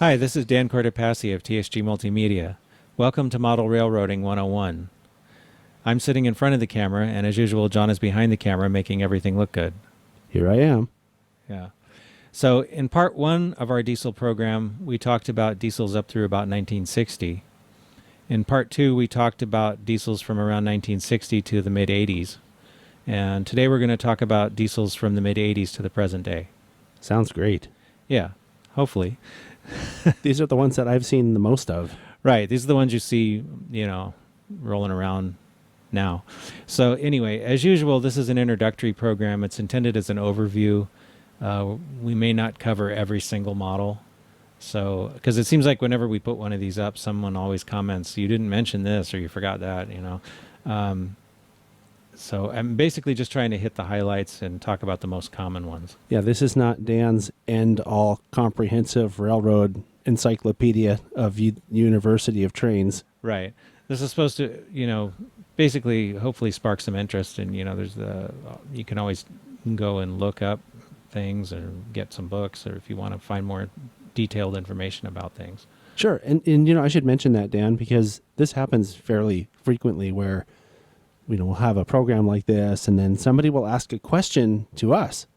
Hi, this is Dan Cortopassi of TSG Multimedia. Welcome to Model Railroading 101. I'm sitting in front of the camera, and as usual, John is behind the camera making everything look good. Here I am. Yeah. So in part one of our diesel program, we talked about diesels up through about 1960. In part two, we talked about diesels from around 1960 to the mid-80s. And today we're going to talk about diesels from the mid-80s to the present day. Sounds great. Yeah, hopefully. These are the ones that I've seen the most of. Right. These are the ones you see, rolling around now. So anyway, as usual, this is an introductory program. It's intended as an overview. We may not cover every single model. So, because it seems like whenever we put one of these up, someone always comments, you didn't mention this or you forgot that, So I'm basically just trying to hit the highlights and talk about the most common ones. Yeah, this is not Dan's end-all comprehensive railroad encyclopedia of University of Trains. Right. This is supposed to, basically hopefully spark some interest. And, there's you can always go and look up things or get some books, or if you want to find more detailed information about things. Sure. And I should mention that, Dan, because this happens fairly frequently where we'll have a program like this, and then somebody will ask a question to us.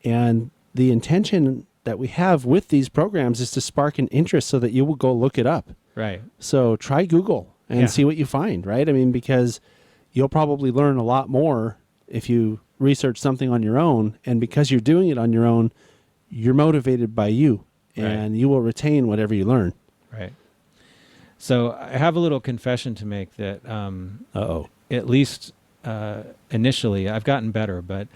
And the intention that we have with these programs is to spark an interest so that you will go look it up. Right. So try Google and see what you find, right? I mean, because you'll probably learn a lot more if you research something on your own. And because you're doing it on your own, you're motivated by you, and you will retain whatever you learn. Right. So I have a little confession to make that at least initially, I've gotten better, but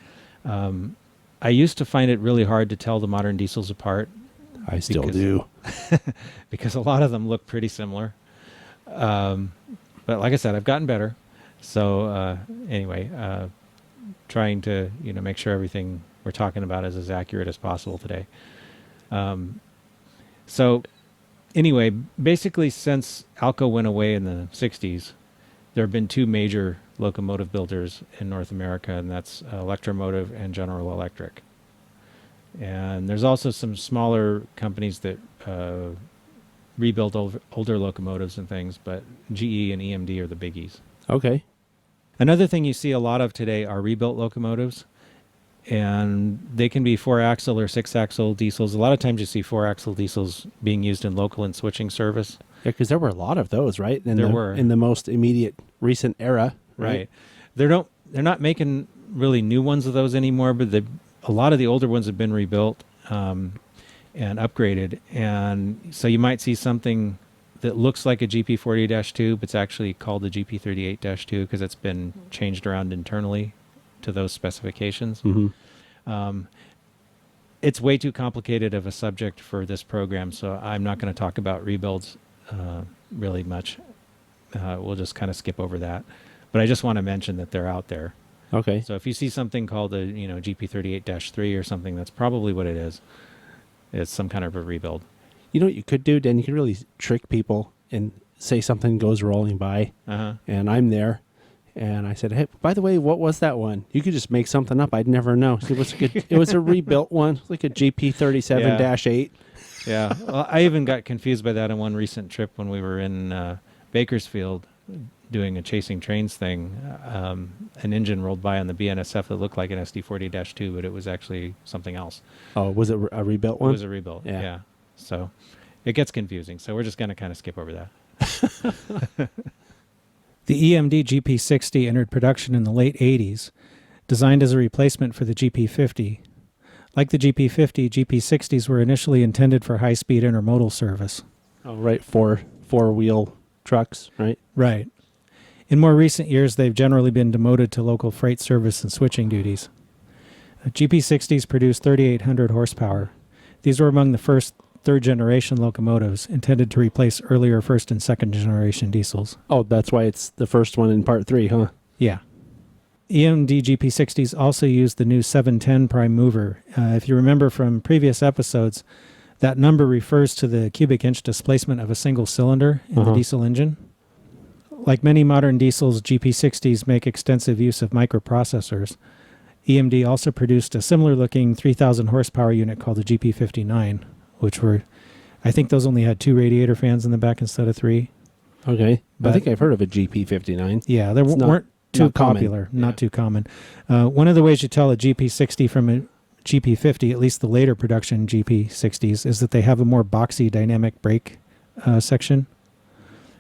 I used to find it really hard to tell the modern diesels apart. I still do. Because a lot of them look pretty similar. But like I said, I've gotten better. So anyway, trying to make sure everything we're talking about is as accurate as possible today. So anyway, basically since ALCO went away in the 60s, there have been two major locomotive builders in North America, and that's Electromotive and General Electric. And there's also some smaller companies that rebuild older locomotives and things, but GE and EMD are the biggies. Okay. Another thing you see a lot of today are rebuilt locomotives, and they can be 4-axle or 6-axle diesels. A lot of times you see 4-axle diesels being used in local and switching service. Yeah, because there were a lot of those, right? There were. In the most immediate recent era. Right. They're not making really new ones of those anymore, but a lot of the older ones have been rebuilt and upgraded. And so you might see something that looks like a GP40-2, but it's actually called the GP38-2 because it's been changed around internally to those specifications. Mm-hmm. It's way too complicated of a subject for this program, so I'm not going to talk about rebuilds really much. We'll just kind of skip over that. But I just want to mention that they're out there. Okay. So if you see something called a GP38-3 or something, that's probably what it is. It's some kind of a rebuild. You know what you could do, Dan? You could really trick people and say something goes rolling by, and I'm there, and I said, "Hey, by the way, what was that one?" You could just make something up. I'd never know. It was a rebuilt one, like a GP37-8. Yeah. Well, I even got confused by that on one recent trip when we were in Bakersfield doing a chasing trains thing. An engine rolled by on the BNSF that looked like an SD40-2, but it was actually something else. Oh, was it a rebuilt one? It was a rebuilt, yeah. So it gets confusing. So we're just going to kind of skip over that. The EMD GP60 entered production in the late 80s, designed as a replacement for the GP50. Like the GP50, GP60s were initially intended for high-speed intermodal service. Oh, right, four-wheel trucks, right? Right. In more recent years, they've generally been demoted to local freight service and switching duties. GP60s produced 3,800 horsepower. These were among the first third-generation locomotives intended to replace earlier first- and second-generation diesels. Oh, that's why it's the first one in Part 3, huh? Yeah. EMD GP60s also used the new 710 prime mover. If you remember from previous episodes, that number refers to the cubic inch displacement of a single cylinder in the diesel engine. Like many modern diesels, GP60s make extensive use of microprocessors. EMD also produced a similar-looking 3,000 horsepower unit called the GP59, which were I think those only had 2 radiator fans in the back instead of 3. Okay. But- I think I've heard of a GP59. Yeah, they It's not- weren't too not common. popular, Yeah. not too common. One of the ways you tell a GP60 from a GP50, at least the later production GP60s, is that they have a more boxy dynamic brake section,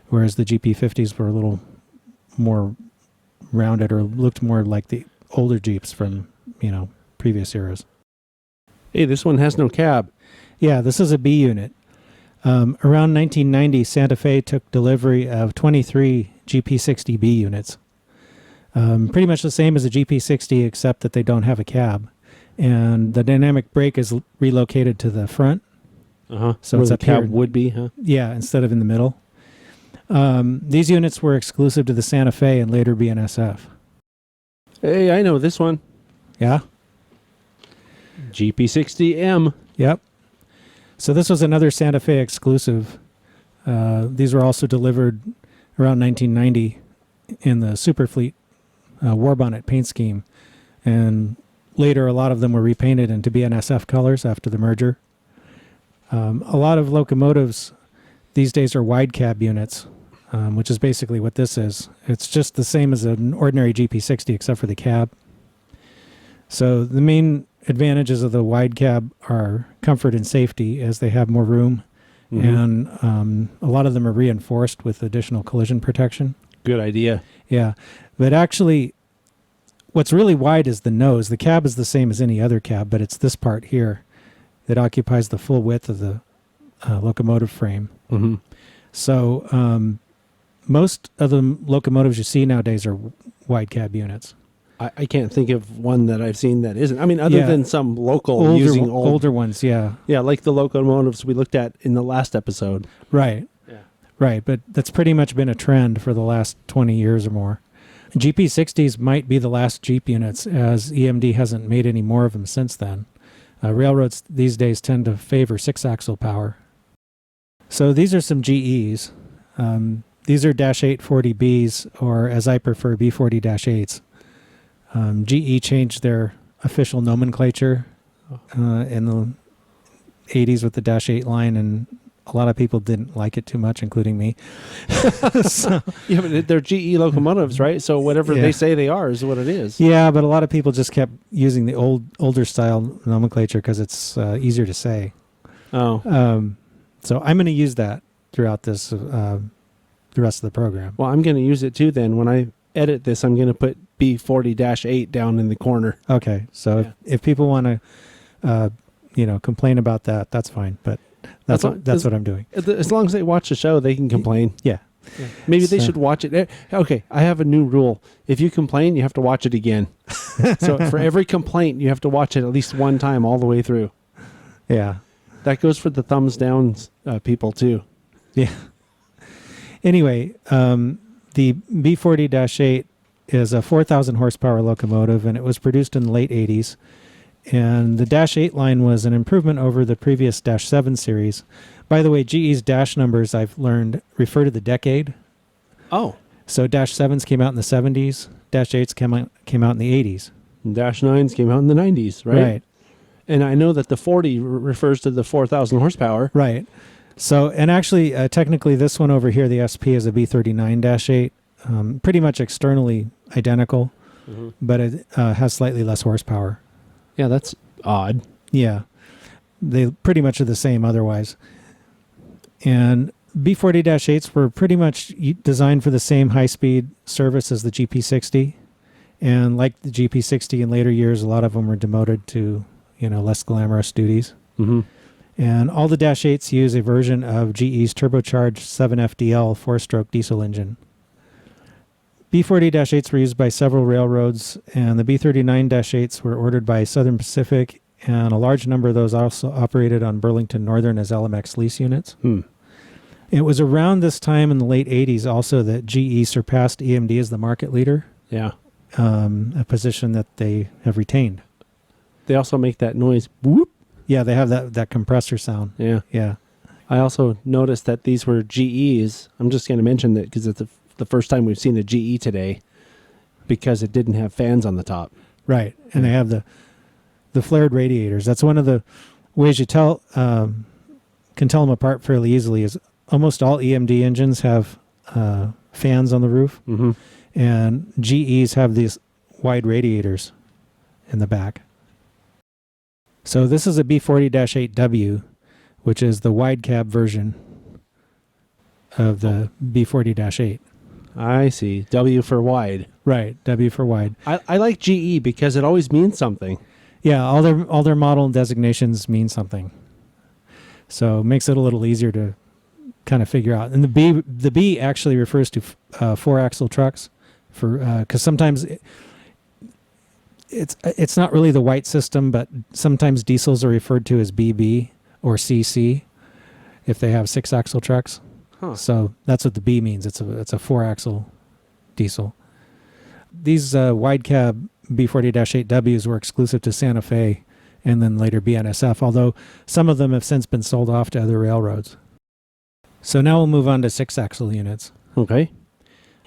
whereas the GP50s were a little more rounded or looked more like the older Jeeps from, previous eras. Hey, this one has no cab. Yeah, this is a B unit. Around 1990, Santa Fe took delivery of 23 GP60B units. Pretty much the same as a GP60, except that they don't have a cab. And the dynamic brake is relocated to the front. Uh-huh. So Where it's the up cab here. would be, huh? Yeah, instead of in the middle. These units were exclusive to the Santa Fe and later BNSF. Hey, I know this one. Yeah? GP60M. Yep. So this was another Santa Fe exclusive. These were also delivered around 1990 in the Superfleet war bonnet paint scheme. And later, a lot of them were repainted into BNSF colors after the merger. A lot of locomotives these days are wide cab units, which is basically what this is. It's just the same as an ordinary GP60 except for the cab. So the main advantages of the wide cab are comfort and safety, as they have more room, and a lot of them are reinforced with additional collision protection. Good idea. Yeah, but actually, what's really wide is the nose. The cab is the same as any other cab, but it's this part here that occupies the full width of the locomotive frame. Mm-hmm. So most of the locomotives you see nowadays are wide cab units. I can't think of one that I've seen that isn't. I mean, other Yeah. than some local using older ones, yeah. Yeah, like the locomotives we looked at in the last episode. Right. Yeah. Right, but that's pretty much been a trend for the last 20 years or more. GP60s might be the last Jeep units, as EMD hasn't made any more of them since then. Railroads these days tend to favor 6-axle power. So these are some GEs. These are -8 40Bs, or as I prefer, B40-8s. GE changed their official nomenclature in the 80s with the -8 line, and a lot of people didn't like it too much, including me. So, Yeah, but they're GE locomotives, right? So whatever Yeah. they say they are is what it is. yeah, but a lot of people just kept using the older style nomenclature because it's easier to say. Oh. So I'm going to use that throughout this the rest of the program. Well, I'm going to use it too then. When I edit this, I'm going to put B40-8 down in the corner. Okay, so Yeah. if people want to, complain about that, that's fine. But that's what I'm doing. As long as they watch the show, they can complain. Yeah. Maybe they So- should watch it. Okay, I have a new rule. If you complain, you have to watch it again. So for every complaint, you have to watch it at least one time all the way through. Yeah. That goes for the thumbs down people too. Yeah. Anyway, the B40-8 is a 4,000 horsepower locomotive, and it was produced in the late 80s. And the -8 line was an improvement over the previous -7 series. By the way, GE's dash numbers, I've learned, refer to the decade. Oh. So -7s came out in the 70s, -8s came out in the 80s. -9s came out in the 90s, right? And I know that the 40 refers to the 4,000 horsepower. Right. So, and actually, technically, this one over here, the SP, is a B39-8, pretty much externally identical, but it has slightly less horsepower. Yeah, that's odd. Yeah. They pretty much are the same otherwise. And B40-8s were pretty much designed for the same high-speed service as the GP60. And like the GP60 in later years, a lot of them were demoted to, less glamorous duties. Mm-hmm. And all the -8s use a version of GE's turbocharged 7FDL 4-stroke diesel engine. B40-8s were used by several railroads, and the B39-8s were ordered by Southern Pacific, and a large number of those also operated on Burlington Northern as LMX lease units. It was around this time in the late 80s also that GE surpassed EMD as the market leader, Yeah. a position that they have retained. They also make that noise. Whoop. Yeah, they have that compressor sound. Yeah. Yeah. I also noticed that these were GEs. I'm just going to mention that because it's the first time we've seen a GE today, because it didn't have fans on the top. Right. And they have the flared radiators. That's one of the ways you tell, can tell them apart fairly easily is almost all EMD engines have fans on the roof, Mm-hmm. and GEs have these wide radiators in the back. So this is a B40-8W, which is the wide cab version of the B40-8. I see. W for wide. Right, W for wide. I like GE because it always means something. Yeah, all their model designations mean something. So it makes it a little easier to kind of figure out. And the B actually refers to 4-axle trucks, for because sometimes it's not really the white system, but sometimes diesels are referred to as BB or CC if they have 6-axle trucks. Huh. So that's what the B means. It's a 4-axle diesel. These wide cab B40-8Ws were exclusive to Santa Fe and then later BNSF, although some of them have since been sold off to other railroads. So now we'll move on to 6-axle units. Okay.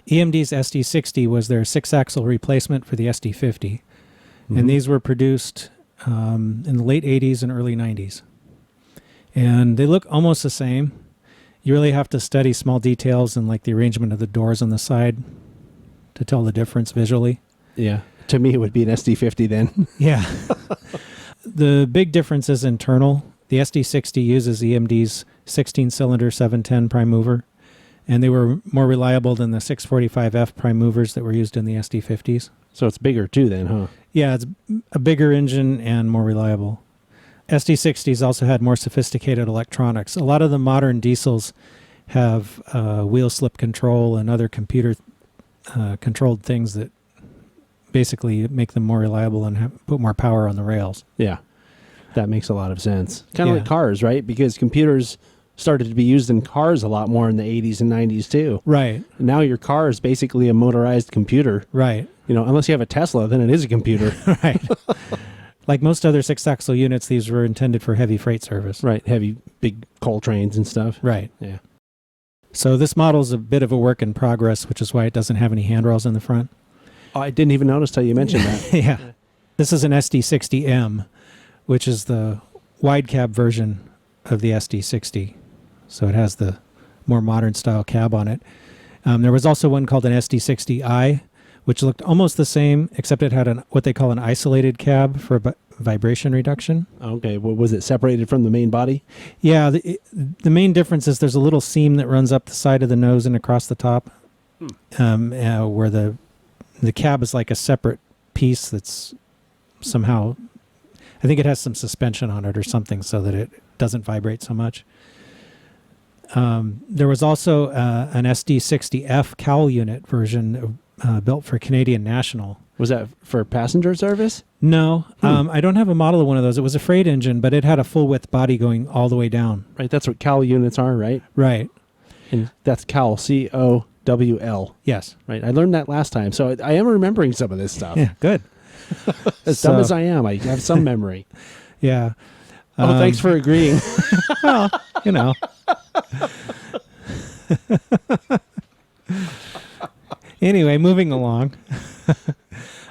EMD's SD60 was their 6-axle replacement for the SD50, Mm-hmm. and these were produced in the late 80s and early 90s. And they look almost the same. You really have to study small details and like the arrangement of the doors on the side to tell the difference visually. Yeah. To me, it would be an SD50 then. Yeah. The big difference is internal. The SD60 uses EMD's 16-cylinder 710 prime mover, and they were more reliable than the 645F prime movers that were used in the SD50s. So it's bigger too then, huh? Yeah, it's a bigger engine and more reliable. SD60s also had more sophisticated electronics. A lot of the modern diesels have wheel slip control and other computer controlled things that basically make them more reliable and put more power on the rails. Yeah. That makes a lot of sense. Kind of Yeah. like cars, right? Because computers started to be used in cars a lot more in the 80s and 90s too. Right, Now your car is basically a motorized computer. right, You know, unless you have a Tesla, then it is a computer. right. Like most other 6-axle units, these were intended for heavy freight service. Right. Heavy, big coal trains and stuff. Right. Yeah. So this model is a bit of a work in progress, which is why it doesn't have any handrails in the front. Oh, I didn't even notice till you mentioned that. Yeah. This is an SD60M, which is the wide cab version of the SD60. So it has the more modern style cab on it. There was also one called an SD60i, which looked almost the same, except it had what they call an isolated cab for vibration reduction. Okay. Well, was it separated from the main body? Yeah, the main difference is there's a little seam that runs up the side of the nose and across the top, where the cab is like a separate piece that's somehow, I think it has some suspension on it or something so that it doesn't vibrate so much. There was also an SD60F cowl unit version built for Canadian National. Was that for passenger service? No, I don't have a model of one of those. It was a freight engine, but it had a full width body going all the way down. Right. That's what cowl units are, right? Right. And that's cowl, COWL. Yes. Right. I learned that last time. So I am remembering some of this stuff. Yeah, good. As dumb as I am, I have some memory. Yeah. Oh, thanks for agreeing. Well, you know. Anyway, moving along.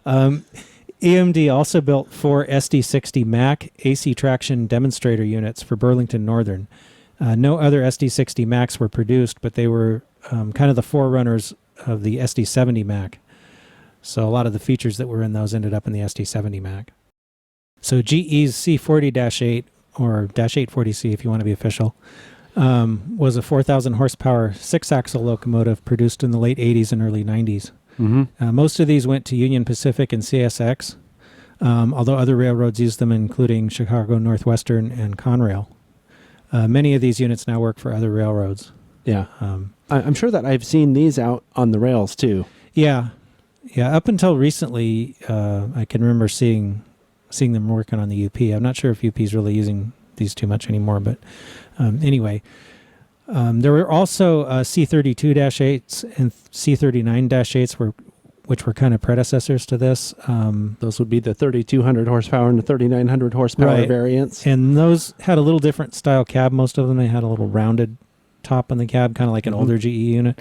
EMD also built 4 SD60 Mac AC traction demonstrator units for Burlington Northern. No other SD60 Macs were produced, but they were kind of the forerunners of the SD70 Mac. So a lot of the features that were in those ended up in the SD70 Mac. So GE's C40-8, or -840C if you want to be official, was a 4,000 horsepower 6-axle locomotive produced in the late 80s and early 90s. Mm-hmm. Most of these went to Union Pacific and CSX, although other railroads used them, including Chicago Northwestern and Conrail. Many of these units now work for other railroads. Yeah. I'm sure that I've seen these out on the rails too. Yeah. Up until recently, I can remember seeing them working on the UP. I'm not sure if UP is really using these too much anymore, but anyway. There were also C32-8s and C39-8s, which were kind of predecessors to this. Those would be the 3,200 horsepower and the 3,900 horsepower Right. variants. And those had a little different style cab. Most of them, they had a little rounded top on the cab, kind of like an older GE unit.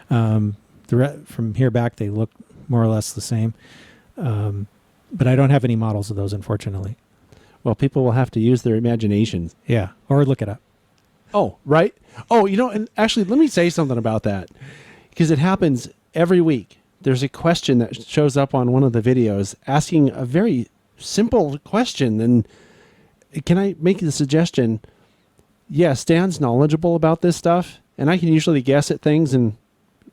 From here back, they look more or less the same. But I don't have any models of those, unfortunately. Well, people will have to use their imaginations. Yeah, or look it up. Oh, right. Oh, and actually, let me say something about that, because it happens every week. There's a question that shows up on one of the videos asking a very simple question. And can I make the suggestion? Yes, Dan's knowledgeable about this stuff, and I can usually guess at things. And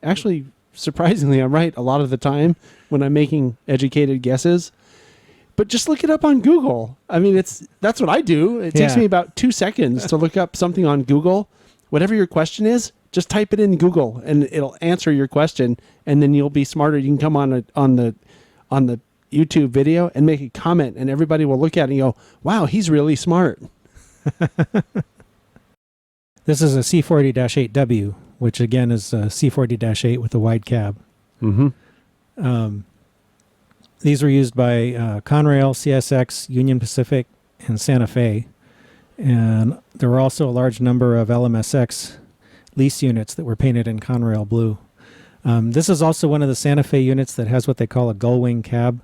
actually, surprisingly, I'm right a lot of the time when I'm making educated guesses. But just look it up on Google. I mean, that's what I do. It takes me about 2 seconds to look up something on Google. Whatever your question is, just type it in Google, and it'll answer your question. And then you'll be smarter. You can come on the YouTube video and make a comment, and everybody will look at it and go, "Wow, he's really smart." This is a C40-8W, which again is a C40-8 with a wide cab. Mm-hmm. These were used by Conrail, CSX, Union Pacific, and Santa Fe. And there were also a large number of LMSX lease units that were painted in Conrail blue. This is also one of the Santa Fe units that has what they call a gull wing cab,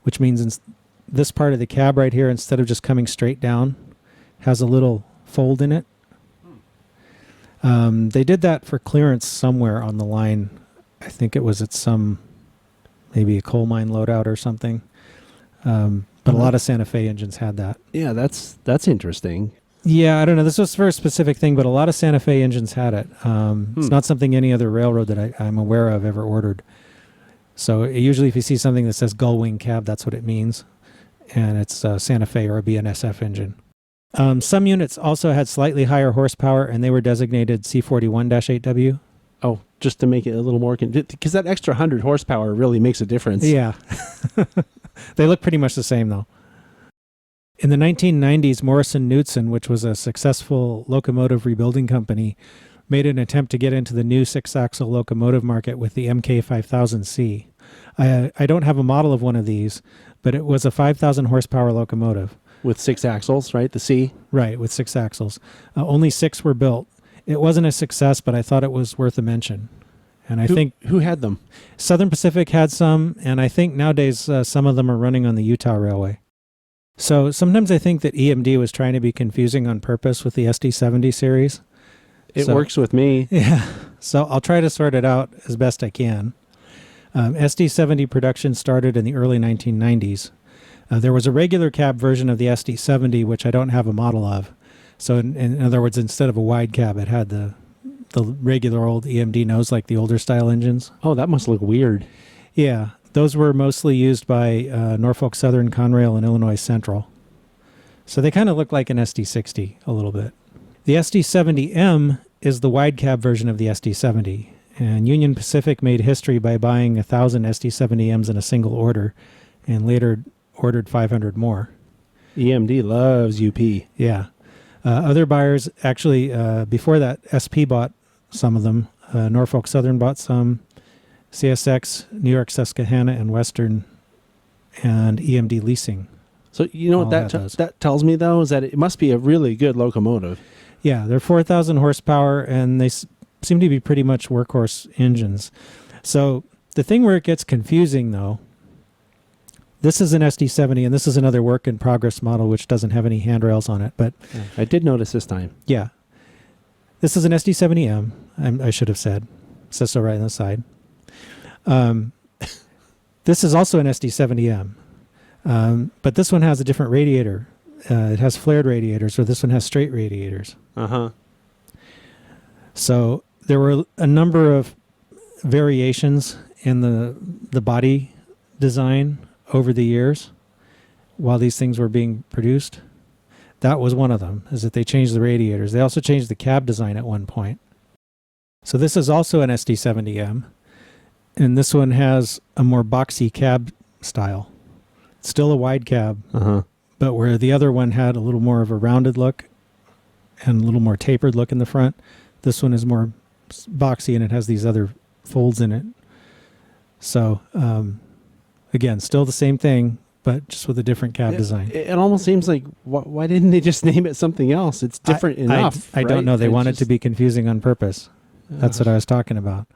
which means this part of the cab right here, instead of just coming straight down, has a little fold in it. They did that for clearance somewhere on the line. I think it was at maybe a coal mine loadout or something. But a lot of Santa Fe engines had that. Yeah, that's interesting. Yeah, I don't know. This was for a specific thing, but a lot of Santa Fe engines had it. It's not something any other railroad that I'm aware of ever ordered. So usually if you see something that says gull wing cab, that's what it means. And it's Santa Fe or a BNSF engine. Some units also had slightly higher horsepower, and they were designated C41-8W. Oh, just to make it a little more because that extra 100 horsepower really makes a difference. Yeah. They look pretty much the same, though. In the 1990s, Morrison-Knudsen, which was a successful locomotive rebuilding company, made an attempt to get into the new six-axle locomotive market with the MK5000C. I don't have a model of one of these, but it was a 5,000 horsepower locomotive. With 6 axles, right? The C? Right, with 6 axles. Only 6 were built. It wasn't a success, but I thought it was worth a mention. And I think who had them? Southern Pacific had some, and I think nowadays some of them are running on the Utah Railway. So sometimes I think that EMD was trying to be confusing on purpose with the SD70 series. It works with me. Yeah, so I'll try to sort it out as best I can. SD70 production started in the early 1990s. There was a regular cab version of the SD70, which I don't have a model of. So in other words, instead of a wide cab, it had the regular old EMD nose like the older style engines. Oh, that must look weird. Yeah, those were mostly used by Norfolk Southern, Conrail, and Illinois Central. So they kind of look like an SD60 a little bit. The SD70M is the wide cab version of the SD70. And Union Pacific made history by buying 1,000 SD70Ms in a single order and later ordered 500 more. EMD loves UP. Yeah. Other buyers, actually, before that, SP bought some of them. Norfolk Southern bought some. CSX, New York, Susquehanna, and Western, and EMD Leasing. So you know what that tells me, though, is that it must be a really good locomotive. Yeah, they're 4,000 horsepower, and they seem to be pretty much workhorse engines. So the thing where it gets confusing, though, this is an SD70, and this is another work-in-progress model which doesn't have any handrails on it. But yeah, I did notice this time. Yeah. This is an SD70M, I should have said. It says so right on the side. This is also an SD70M, but this one has a different radiator. It has flared radiators, where this one has straight radiators. Uh-huh. So there were a number of variations in the body design over the years while these things were being produced. That was one of them, is that they changed the radiators. They also changed the cab design at one point. So this is also an SD70M, and this one has a more boxy cab style. It's still a wide cab, but where the other one had a little more of a rounded look and a little more tapered look in the front, this one is more boxy and it has these other folds in it. So, again, still the same thing, but just with a different cab design. It almost seems like, why didn't they just name it something else? It's different enough. I don't know. They wanted to be confusing on purpose. That's what I was talking about.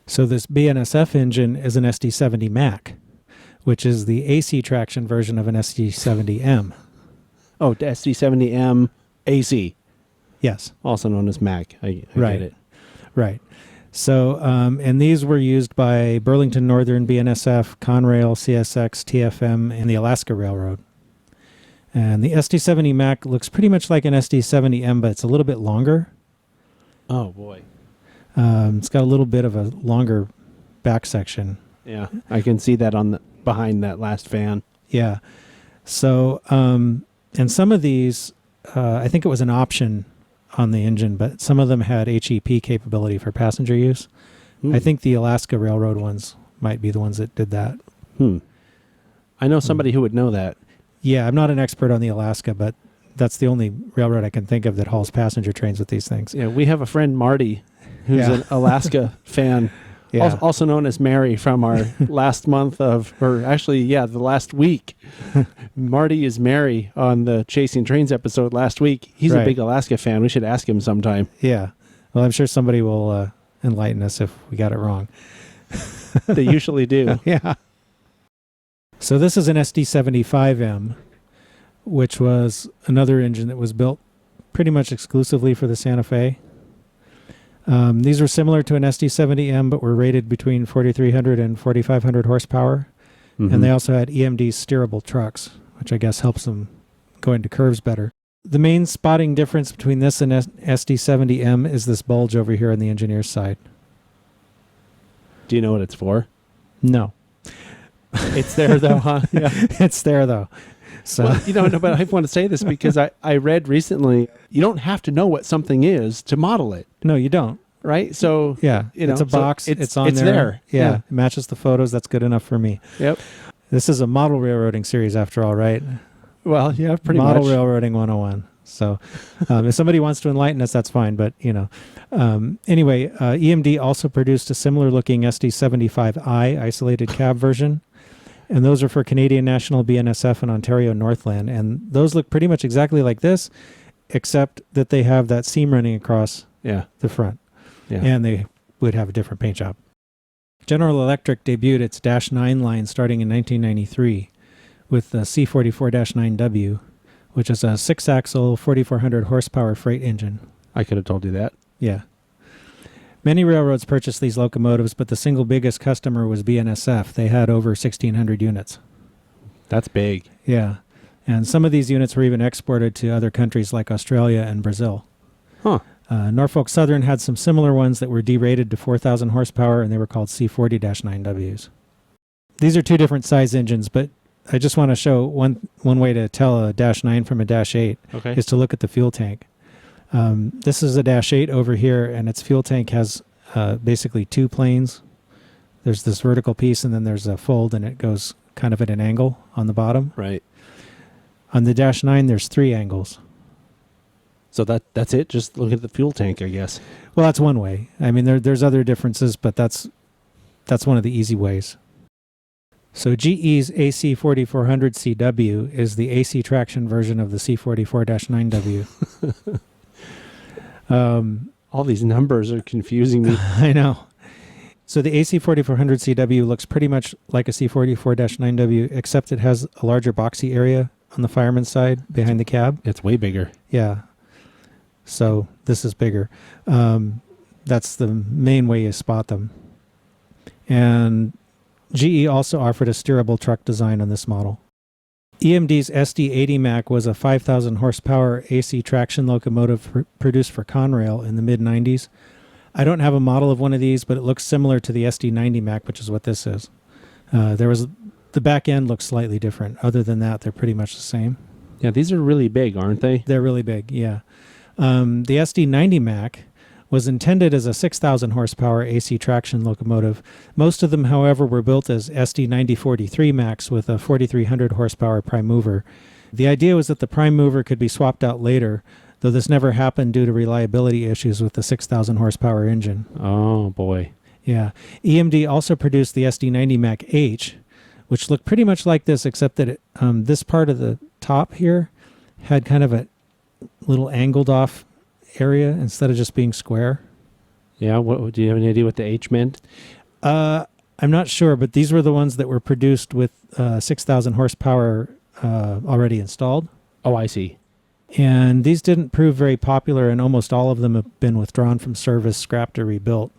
So this BNSF engine is an SD70 Mac, which is the AC traction version of an SD70M. Oh, the SD70M AC, Yes. also known as Mac. I Right. get it. Right. So, and these were used by Burlington Northern, BNSF, Conrail, CSX, TFM, and the Alaska Railroad. And the SD70 Mac looks pretty much like an SD70M, but it's a little bit longer. Oh boy. It's got a little bit of a longer back section. Yeah, I can see that on the behind that last fan. Yeah. So, and some of these, I think it was an option on the engine, but some of them had HEP capability for passenger use. I think the Alaska Railroad ones might be the ones that did that. I know somebody who would know that. Yeah, I'm not an expert on the Alaska, but that's the only railroad I can think of that hauls passenger trains with these things. Yeah, we have a friend, Marty, who's an Alaska fan, Yeah. also known as Mary from our last month of, or actually, yeah, the last week. Marty is Mary on the Chasing Trains episode last week. He's a Right. big Alaska fan. We should ask him sometime. Yeah. Well, I'm sure somebody will enlighten us if we got it wrong. They usually do. Yeah. So this is an SD75M, which was another engine that was built pretty much exclusively for the Santa Fe. These were similar to an SD70M, but were rated between 4,300 and 4,500 horsepower. And they also had EMD steerable trucks, which I guess helps them go into curves better. The main spotting difference between this and SD70M is this bulge over here on the engineer's side. Do you know what it's for? No. It's there though, huh? Yeah. It's there, though. So Well, no, but I want to say this because I read recently, you don't have to know what something is to model it, no, you don't. right? So, Yeah, it's a box. So it's on it's there. there. Yeah, Yeah. it matches the photos. That's good enough for me. Yep. This is a model railroading series, after all, right? Well, yeah, pretty Model much. railroading 101. So, if somebody wants to enlighten us, that's fine. But anyway, EMD also produced a similar-looking SD75i isolated cab version, and those are for Canadian National, BNSF, and Ontario Northland. And those look pretty much exactly like this, except that they have that seam running across Yeah. the front. Yeah. And they would have a different paint job. General Electric debuted its Dash 9 line starting in 1993 with the C44-9W, which is a 6-axle, 4,400 horsepower freight engine. I could have told you that. Yeah. Many railroads purchased these locomotives, but the single biggest customer was BNSF. They had over 1,600 units. That's big. Yeah. And some of these units were even exported to other countries like Australia and Brazil. Huh. Norfolk Southern had some similar ones that were derated to 4,000 horsepower, and they were called C40-9Ws. These are two different size engines, but I just want to show one way to tell a Dash 9 from a Dash 8 Okay. is to look at the fuel tank. This is a Dash 8 over here, and its fuel tank has basically two planes. There's this vertical piece, and then there's a fold, and it goes kind of at an angle on the bottom. Right. On the Dash 9, there's three angles. So that's it? Just look at the fuel tank, I guess. Well, that's one way. I mean, there's other differences, but that's one of the easy ways. So GE's AC4400CW is the AC traction version of the C44-9W. All these numbers are confusing me. I know. So the AC4400CW looks pretty much like a C44-9W, except it has a larger boxy area on the fireman's side behind the cab. It's way bigger. Yeah. So this is bigger. That's the main way you spot them. And GE also offered a steerable truck design on this model. EMD's SD80 Mac was a 5,000 horsepower AC traction locomotive produced for Conrail in the mid-90s. I don't have a model of one of these, but it looks similar to the SD90 Mac, which is what this is. The back end looks slightly different. Other than that, they're pretty much the same. Yeah, these are really big, aren't they? They're really big, yeah. The SD90 Mac was intended as a 6,000 horsepower AC traction locomotive. Most of them, however, were built as SD9043 Macs with a 4,300 horsepower prime mover. The idea was that the prime mover could be swapped out later, though this never happened due to reliability issues with the 6,000 horsepower engine. Oh, boy. Yeah. EMD also produced the SD90 Mac H, which looked pretty much like this, except that this part of the top here had kind of a little angled off area instead of just being square. Yeah, what do you have any idea what the H meant? I'm not sure, but these were the ones that were produced with 6,000 horsepower already installed. Oh, I see. And these didn't prove very popular, and almost all of them have been withdrawn from service, scrapped, or rebuilt.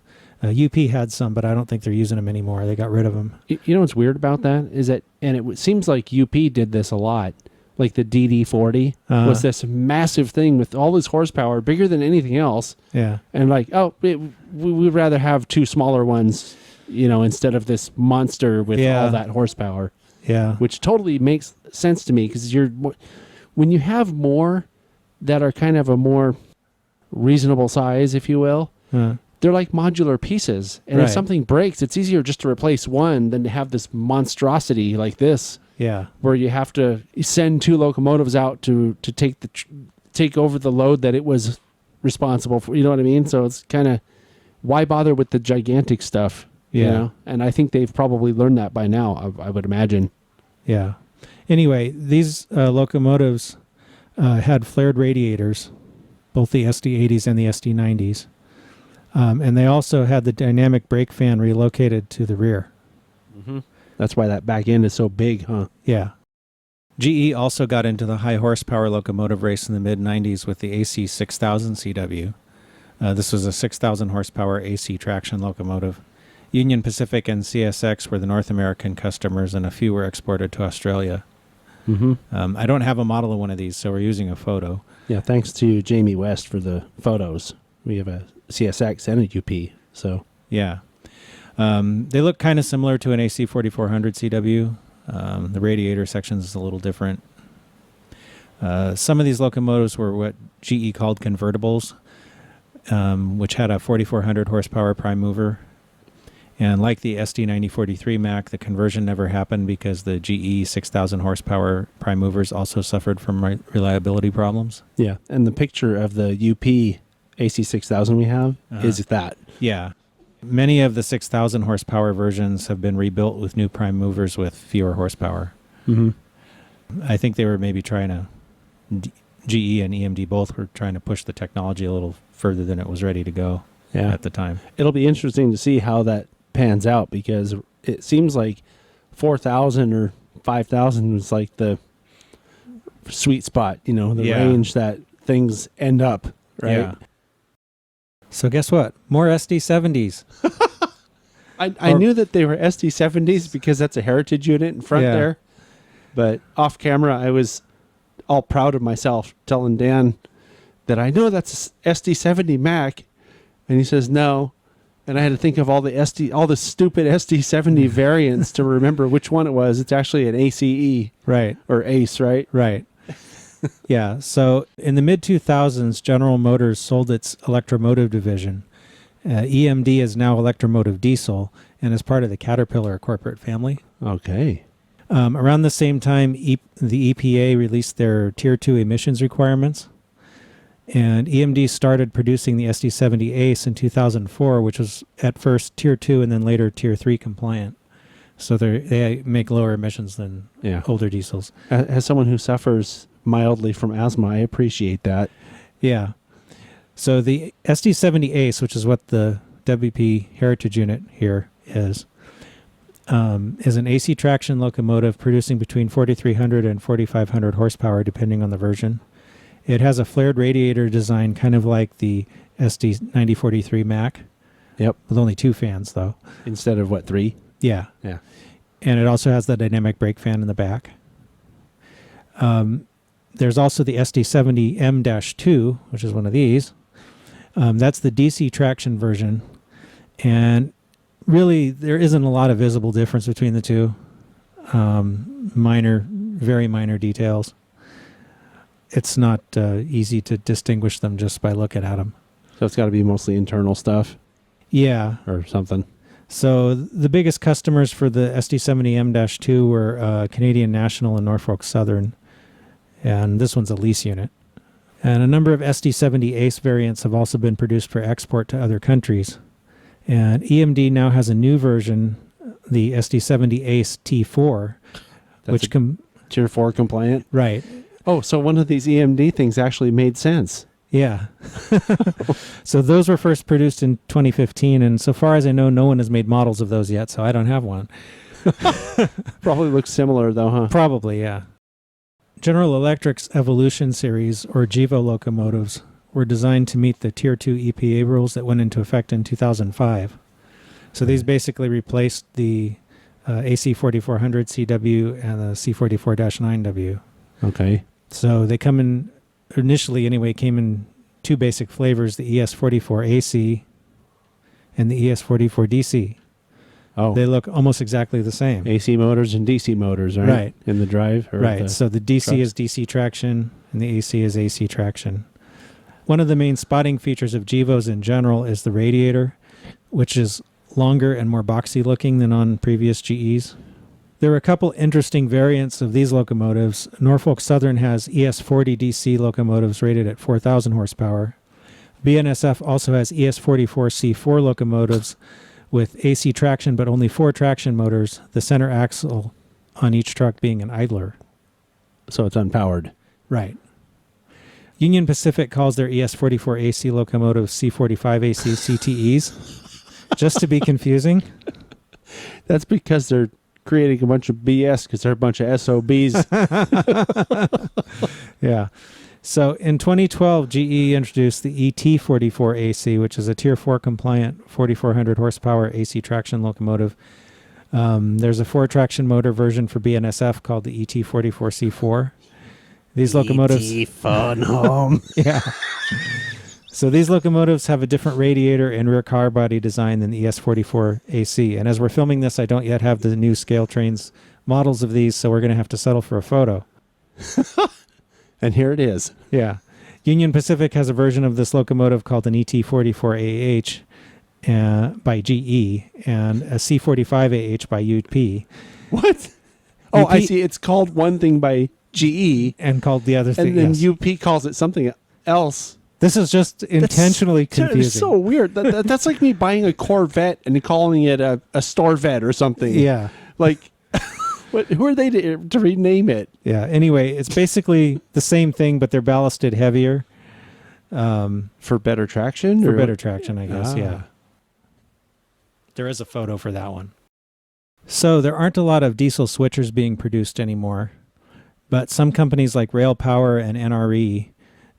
UP had some, but I don't think they're using them anymore. They got rid of them. You know what's weird about that is that, and it seems like UP did this a lot. Like the DD40 was this massive thing with all this horsepower, bigger than anything else. Yeah. And like, we'd rather have two smaller ones, instead of this monster with all that horsepower. Yeah. Which totally makes sense to me, because when you have more that are kind of a more reasonable size, if you will, they're like modular pieces. And if something breaks, it's easier just to replace one than to have this monstrosity like this. Yeah. Where you have to send two locomotives out to take over the load that it was responsible for. You know what I mean? So it's kind of, why bother with the gigantic stuff? Yeah. And I think they've probably learned that by now, I would imagine. Yeah. Anyway, these locomotives had flared radiators, both the SD80s and the SD90s. And they also had the dynamic brake fan relocated to the rear. Mm-hmm. That's why that back end is so big, huh? Yeah. GE also got into the high horsepower locomotive race in the mid-90s with the AC 6000 CW. This was a 6,000 horsepower AC traction locomotive. Union Pacific and CSX were the North American customers, and a few were exported to Australia. Mm-hmm. I don't have a model of one of these, so we're using a photo. Yeah, thanks to Jamie West for the photos. We have a CSX and a UP, so... Yeah. They look kind of similar to an AC 4400 CW. The radiator section is a little different. Some of these locomotives were what GE called convertibles, which had a 4400 horsepower prime mover. And like the SD9043 Mac, the conversion never happened because the GE 6000 horsepower prime movers also suffered from reliability problems. Yeah, and the picture of the UP AC 6000 we have is that. Yeah. Many of the 6,000 horsepower versions have been rebuilt with new prime movers with fewer horsepower. Mm-hmm. I think they were maybe trying to, GE and EMD both were trying to push the technology a little further than it was ready to go at the time. It'll be interesting to see how that pans out, because it seems like 4,000 or 5,000 was like the sweet spot, the range that things end up, right? Yeah. So guess what? More SD70s. I knew that they were SD70s because that's a heritage unit in front there. But off camera, I was all proud of myself telling Dan that I know that's a SD70 Mac. And he says, no. And I had to think of all the stupid SD70 variants to remember which one it was. It's actually an ACE. Right. Or ACE, right? Right. Yeah, so in the mid-2000s, General Motors sold its Electromotive division. EMD is now Electromotive Diesel and is part of the Caterpillar corporate family. Okay. Around the same time, the EPA released their Tier 2 emissions requirements, and EMD started producing the SD70ace in 2004, which was at first Tier 2 and then later Tier 3 compliant. So they make lower emissions than older diesels. As someone who suffers mildly from asthma, I appreciate that. Yeah. So the SD70ace, which is what the WP heritage unit here is an AC traction locomotive producing between 4,300 and 4,500 horsepower, depending on the version. It has a flared radiator design, kind of like the SD9043 Mac. Yep. With only 2 fans, though. Instead of, 3? Yeah. Yeah. And it also has the dynamic brake fan in the back. There's also the SD70M-2, which is one of these. That's the DC traction version. And really, there isn't a lot of visible difference between the two. Very minor details. It's not easy to distinguish them just by looking at them. So it's got to be mostly internal stuff? Yeah. Or something. So the biggest customers for the SD70M-2 were Canadian National and Norfolk Southern. And this one's a lease unit. And a number of SD70ace variants have also been produced for export to other countries. And EMD now has a new version, the SD70ace T4, which Tier 4 compliant? Right. Oh, so one of these EMD things actually made sense. Yeah. So those were first produced in 2015, and so far as I know, no one has made models of those yet, so I don't have one. Probably looks similar, though, huh? Probably, yeah. General Electric's Evolution series, or GEVO locomotives, were designed to meet the Tier 2 EPA rules that went into effect in 2005. So these basically replaced the AC4400 CW and the C44-9W. Okay. So they come in, initially anyway, came in two basic flavors, the ES44AC and the ES44DC. Oh, They look almost exactly the same. AC motors and DC motors, right? Right. In the drive? Or Right. So the DC trucks? is DC traction and the AC is AC traction. One of the main spotting features of GEVOs in general is the radiator, which is longer and more boxy looking than on previous GEs. There are a couple interesting variants of these locomotives. Norfolk Southern has ES40 DC locomotives rated at 4,000 horsepower. BNSF also has ES44C4 locomotives with AC traction but only 4 traction motors, the center axle on each truck being an idler. So it's unpowered. Right. Union Pacific calls their ES44AC locomotives C45AC CTEs, just to be confusing. That's because they're creating a bunch of BS because they're a bunch of SOBs. Yeah. So in 2012, GE introduced the ET44AC, which is a Tier 4 compliant 4,400 horsepower AC traction locomotive. There's a 4-traction motor version for BNSF called the ET44C4. These locomotives... phone home. Yeah. So these locomotives have a different radiator and rear car body design than the ES44AC. And as we're filming this, I don't yet have the new scale trains models of these, so we're going to have to settle for a photo. And here it is. Yeah. Union Pacific has a version of this locomotive called an ET44AH by GE and a C45AH by UP. What? Oh, UP I see. It's called one thing by GE, and called the other thing. and then yes. UP calls it something else. This is just intentionally confusing. It's so weird. That's like me buying a Corvette and calling it a Storvet or something. Yeah. Like, who are they to rename it? Yeah. Anyway, it's basically the same thing, but they're ballasted heavier. For better traction? For or? better traction, I guess. Ah. Yeah. There is a photo for that one. So there aren't a lot of diesel switchers being produced anymore, but some companies like Rail Power and NRE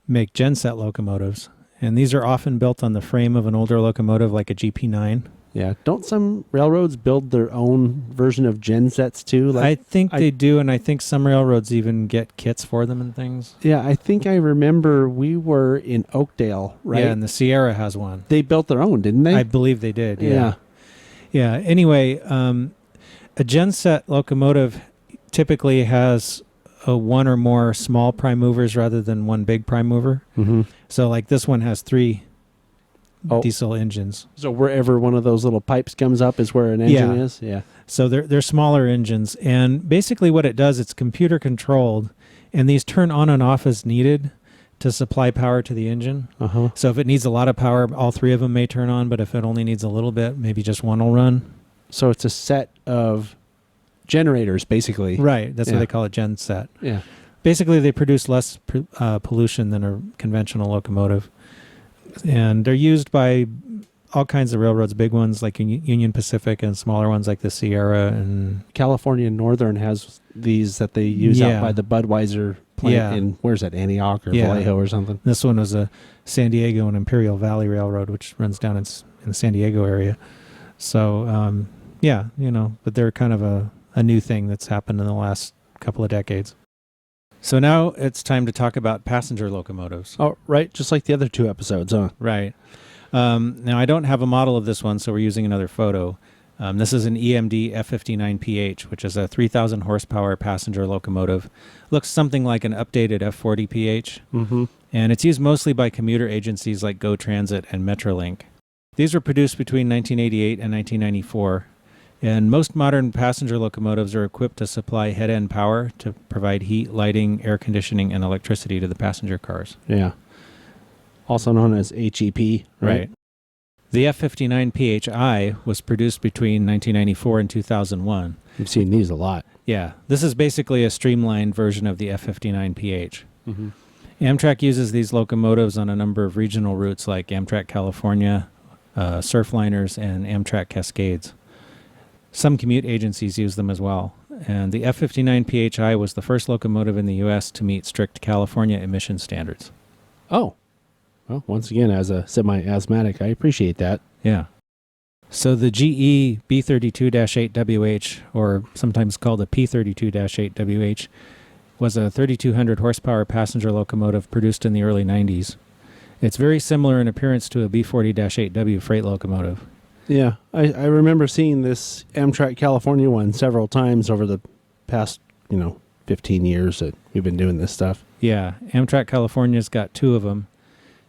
make GenSet locomotives, and these are often built on the frame of an older locomotive like a GP9. Yeah. Don't some railroads build their own version of GenSets too? I think they do, and I think some railroads even get kits for them and things. Yeah, I think I remember we were in Oakdale, right? Yeah, and the Sierra has one. They built their own, didn't they? I believe they did, Yeah. Yeah. Anyway, a GenSet locomotive typically has one or more small prime movers rather than one big prime mover. Mm-hmm. So like this one has 3 diesel engines. So wherever one of those little pipes comes up is where an engine is? Yeah. So they're smaller engines. And basically what it does, it's computer controlled, and these turn on and off as needed to supply power to the engine. Uh-huh. So if it needs a lot of power, all 3 of them may turn on, but if it only needs a little bit, maybe just one will run. So it's a set of generators, basically. Right. That's Yeah. what they call it, GenSet. Yeah. Basically, they produce less pollution than a conventional locomotive. And they're used by all kinds of railroads, big ones like Union Pacific and smaller ones like the Sierra. And California Northern has these that they use Yeah. out by the Budweiser plant Yeah. in, where's that, Antioch or Yeah. Vallejo or something? this one was a San Diego and Imperial Valley Railroad, which runs down in the San Diego area. So, yeah, but they're kind of a new thing that's happened in the last couple of decades. So now it's time to talk about passenger locomotives. Oh, right. Just like the other 2 episodes, huh? Right. Now, I don't have a model of this one, so we're using another photo. This is an EMD F59PH, which is a 3,000 horsepower passenger locomotive. Looks something like an updated F40PH, Mm-hmm. and it's used mostly by commuter agencies like GO Transit and Metrolink. These were produced between 1988 and 1994, and most modern passenger locomotives are equipped to supply head-end power to provide heat, lighting, air conditioning, and electricity to the passenger cars. Yeah. Also known as HEP, right? The F59PHI was produced between 1994 and 2001. You've seen these a lot. Yeah, this is basically a streamlined version of the F59PH. Mm-hmm. Amtrak uses these locomotives on a number of regional routes like Amtrak California, Surfliners, and Amtrak Cascades. Some commute agencies use them as well. And the F59 PHI was the first locomotive in the U.S. to meet strict California emission standards. Oh. Well, once again, as a semi-asthmatic, I appreciate that. Yeah. So the GE B32-8WH, or sometimes called the P32-8WH, was a 3,200 horsepower passenger locomotive produced in the early 90s. It's very similar in appearance to a B40-8W freight locomotive. Yeah, I remember seeing this AMtrak California one several times over the past, 15 years that we've been doing this stuff. Yeah, AMtrak California's got 2 of them,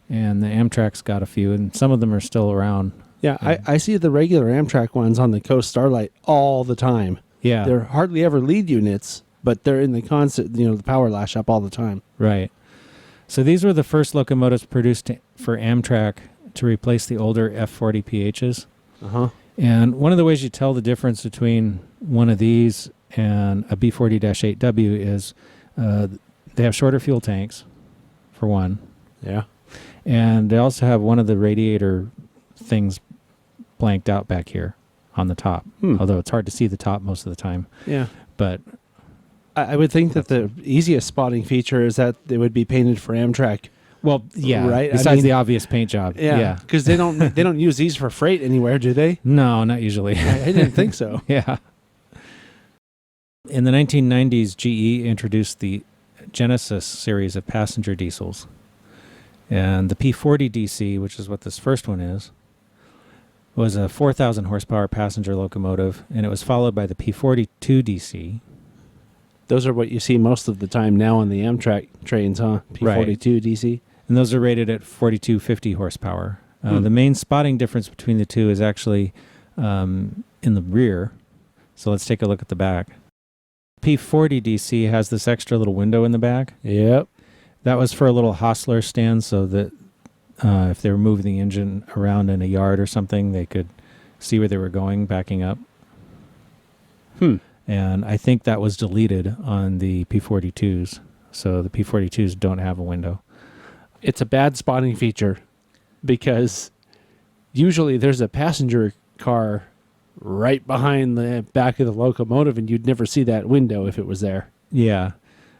and the AMtrak's got a few, and some of them are still around. Yeah, I see the regular AMtrak ones on the Coast Starlight all the time. Yeah. They're hardly ever lead units, but they're in the constant, the power lash up all the time. Right. So these were the first locomotives produced for AMtrak to replace the older F40 PHs. Uh-huh. And one of the ways you tell the difference between one of these and a B40-8W is they have shorter fuel tanks, for one. Yeah. And they also have one of the radiator things blanked out back here on the top, although it's hard to see the top most of the time. Yeah. But I would think that the easiest spotting feature is that they would be painted for AMtrak. well, yeah, Right? besides the obvious paint job. Yeah. Because they don't use these for freight anywhere, do they? No, not usually. I didn't think so. Yeah. In the 1990s, GE introduced the GenSets series of passenger diesels. And the P40 DC, which is what this first one is, was a 4,000 horsepower passenger locomotive, and it was followed by the P42 DC. Those are what you see most of the time now on the AMtrak trains, huh? P42 DC. And those are rated at 4,250 horsepower. The main spotting difference between the two is actually in the rear. So let's take a look at the back. P40 DC has this extra little window in the back. Yep. That was for a little hostler stand so that if they were moving the engine around in a yard or something, they could see where they were going, backing up. And I think that was deleted on the P42s. So the P42s don't have a window. It's a bad spotting feature because usually there's a passenger car right behind the back of the locomotive and you'd never see that window if it was there. Yeah.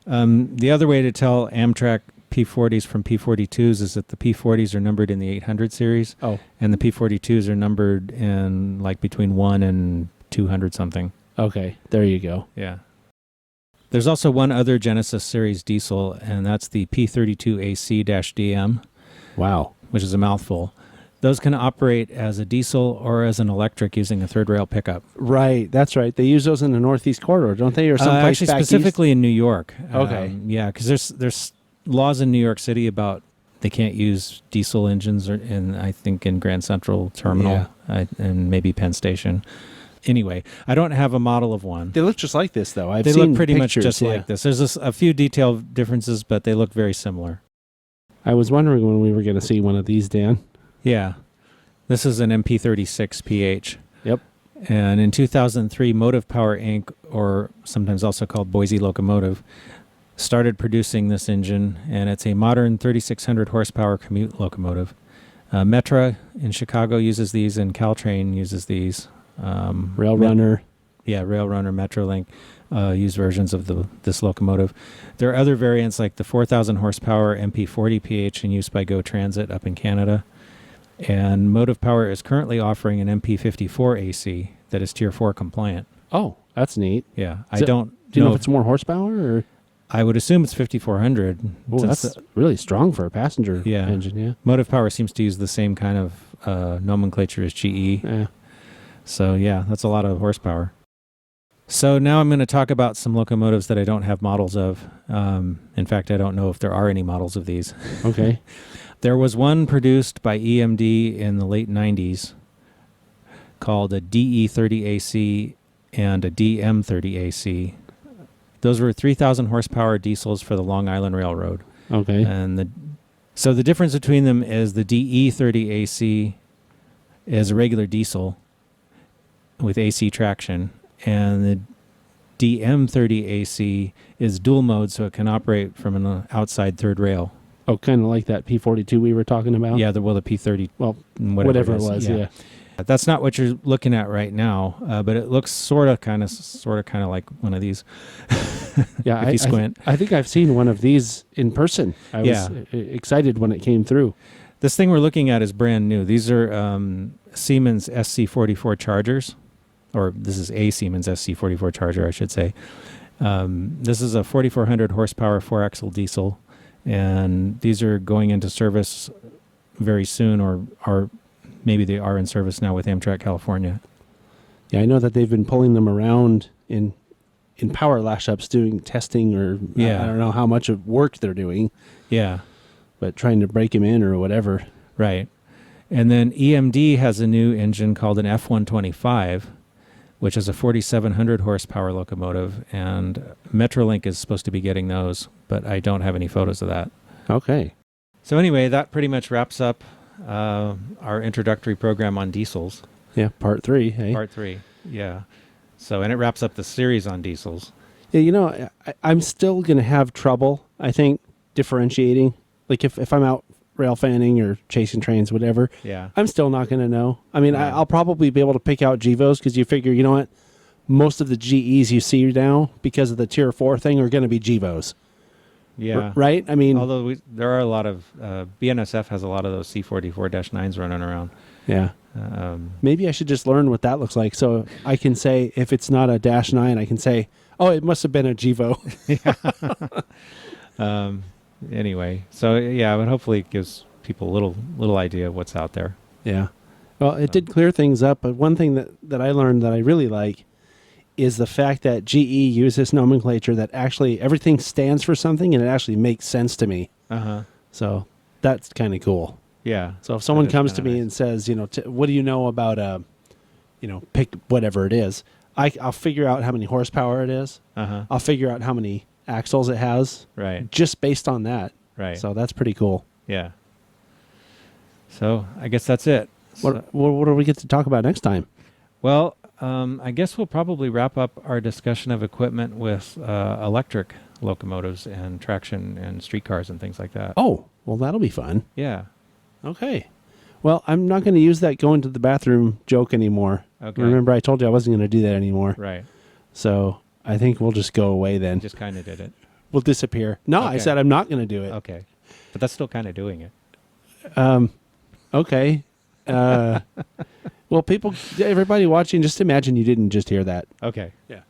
The other way to tell AMtrak P40s from P42s is that the P40s are numbered in the 800 series. Oh. And the P42s are numbered in like between 1 and 200 something. Okay, there you go. Yeah. There's also one other GenSets series diesel, and that's the P32ace-DM, Wow. which is a mouthful. Those can operate as a diesel or as an electric using a third rail pickup. Right, that's right. They use those in the Northeast Corridor, don't they? Or someplace actually, back specifically in New York. Okay. Yeah, because there's laws in New York City about they can't use diesel engines, I think in Grand Central Terminal and maybe Penn Station. Anyway, I don't have a model of one. They look just like this, though. They look pretty much just like this. There's a few detail differences, but they look very similar. I was wondering when we were going to see one of these, Dan. Yeah. This is an MP36PH. Yep. And in 2003, Motive Power Inc., or sometimes also called Boise Locomotive, started producing this engine, and it's a modern 3,600 horsepower commute locomotive. Metra in Chicago uses these, and Caltrain uses these. Rail Runner. Rail Runner, Metrolink use versions of this locomotive. There are other variants like the 4,000 horsepower MP40 PH in use by Go Transit up in Canada. And Motive Power is currently offering an MP54 AC that is Tier 4 compliant. Oh, that's neat. Yeah. Do you know if it's more horsepower? Or? I would assume it's 5,400. Oh, that's really strong for a passenger engine, yeah. Motive Power seems to use the same kind of nomenclature as GE. Yeah. So, yeah, that's a lot of horsepower. So now I'm going to talk about some locomotives that I don't have models of. In fact, I don't know if there are any models of these. Okay. There was one produced by EMD in the late 90s called a DE30AC and a DM30AC. Those were 3,000 horsepower diesels for the Long Island Railroad. Okay. And so the difference between them is the DE30AC is a regular diesel with AC traction, and the DM30AC is dual mode, so it can operate from an outside third rail. Oh, kind of like that P42 we were talking about? Yeah, the P30. Well, whatever it was, yeah. That's not what you're looking at right now, but it looks sort of kind of like one of these. Yeah, if you squint. I think I've seen one of these in person. I was Yeah. excited when it came through. This thing we're looking at is brand new. These are Siemens SC44 chargers, or this is a Siemens SC44 charger, I should say. This is a 4,400 horsepower 4-axle diesel, and these are going into service very soon, or maybe they are in service now with AMtrak California. Yeah, I know that they've been pulling them around in power lash-ups doing testing, or Yeah. I don't know how much of work they're doing, Yeah, but trying to break them in or whatever. right. And then EMD has a new engine called an F125, which is a 4,700 horsepower locomotive, and Metrolink is supposed to be getting those, but I don't have any photos of that. Okay. So anyway, that pretty much wraps up our introductory program on diesels. Yeah, part 3, hey? Part 3, yeah. So, and it wraps up the series on diesels. Yeah, you know, I'm still going to have trouble, I think, differentiating. Like if I'm out rail fanning or chasing trains, whatever, Yeah. I'm still not going to know. I mean, Right. I'll probably be able to pick out GEVOs because you figure, you know what, most of the GEs you see now because of the Tier 4 thing are going to be GEVOs. Yeah. Right? I mean, Although there are a lot of, BNSF has a lot of those C44-9s running around. yeah. Maybe I should just learn what that looks like so I can say, if it's not a -9, I can say, oh, it must have been a GEVO. Anyway, so yeah, but hopefully it gives people a little idea of what's out there. Yeah. Well, it did clear things up, but one thing that I learned that I really like is the fact that GE uses nomenclature that actually everything stands for something and it actually makes sense to me. Uh-huh. So that's kind of cool. Yeah. So if someone That is comes to kinda me nice. and says, you know, what do you know about, pick whatever it is, I'll figure out how many horsepower it is. Uh-huh. I'll figure out how many axles it has Right. just based on that. Right. So that's pretty cool. Yeah. So I guess that's it. So- What do we get to talk about next time? Well, I guess we'll probably wrap up our discussion of equipment with electric locomotives and traction and streetcars and things like that. Oh, well, that'll be fun. Yeah. Okay. Well, I'm not going to use that going to the bathroom joke anymore. Okay. Remember, I told you I wasn't going to do that anymore. Right. So I think we'll just go away then. Just kind of did it. We'll disappear. No, I Okay. said I'm not going to do it. Okay. But that's still kind of doing it. Okay. Well, everybody watching, just imagine you didn't just hear that. Okay. Yeah.